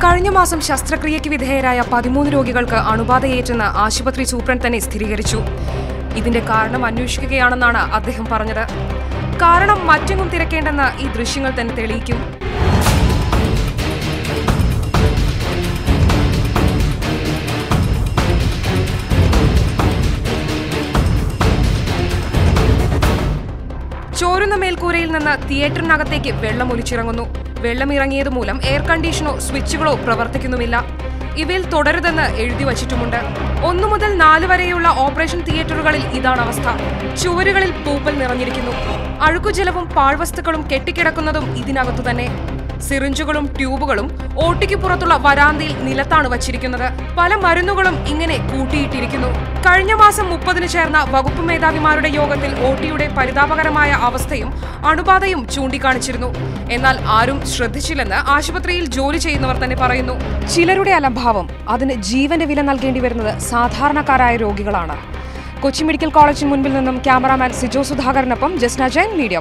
കഴിഞ്ഞ മാസം ശസ്ത്രക്രിയയ്ക്ക് വിധേയരായ 13 രോഗികൾക്ക് അണുബാധയേറ്റെന്ന് ആശുപത്രി സൂപ്രണ്ട് തന്നെ സ്ഥിരീകരിച്ചു. ഇതിന്റെ കാരണം അന്വേഷിക്കുകയാണെന്നാണ് അദ്ദേഹം പറഞ്ഞത്. കാരണം മറ്റെങ്ങും തിരക്കേണ്ടെന്ന് ഈ ദൃശ്യങ്ങൾ തന്നെ തെളിയിക്കും. ചോരുന്ന മേൽക്കൂരയിൽ നിന്ന് തിയേറ്ററിനകത്തേക്ക് വെള്ളം ഒലിച്ചിറങ്ങുന്നു. വെള്ളമിറങ്ങിയത് മൂലം എയർ കണ്ടീഷനോ സ്വിച്ചുകളോ പ്രവർത്തിക്കുന്നുമില്ല. ഇവയിൽ തുടരുതെന്ന് എഴുതി വച്ചിട്ടുമുണ്ട്. 1 മുതൽ 4 വരെയുള്ള ഓപ്പറേഷൻ തിയേറ്ററുകളിൽ ഇതാണ് അവസ്ഥ. ചുവരുകളിൽ പൂപ്പൽ നിറഞ്ഞിരിക്കുന്നു. അഴുക്കുജലവും പാഴ്വസ്തുക്കളും കെട്ടിക്കിടക്കുന്നതും ഇതിനകത്തു തന്നെ. സിറിഞ്ചുകളും ട്യൂബുകളും ഓട്ടിക്ക് പുറത്തുള്ള വരാന്തയിൽ നിലത്താണ് വച്ചിരിക്കുന്നത്. പല മരുന്നുകളും ഇങ്ങനെ കൂട്ടിയിട്ടിരിക്കുന്നു. കഴിഞ്ഞ മാസം 30-ന് ചേർന്ന വകുപ്പ് മേധാവിമാരുടെ യോഗത്തിൽ ഓട്ടിയുടെ പരിതാപകരമായ അവസ്ഥയും അണുബാധയും ചൂണ്ടിക്കാണിച്ചിരുന്നു. എന്നാൽ ആരും ശ്രദ്ധിച്ചില്ലെന്ന് ആശുപത്രിയിൽ ജോലി ചെയ്യുന്നവർ തന്നെ പറയുന്നു. ചിലരുടെ അലംഭാവം, അതിന് ജീവന്റെ വില നൽകേണ്ടി വരുന്നത് സാധാരണക്കാരായ രോഗികളാണ്. കൊച്ചി മെഡിക്കൽ കോളേജിന് മുൻപിൽ നിന്നും ക്യാമറാമാൻ സിജോ സുധാകരനൊപ്പം ജസ്ന ജയൻ, മീഡിയ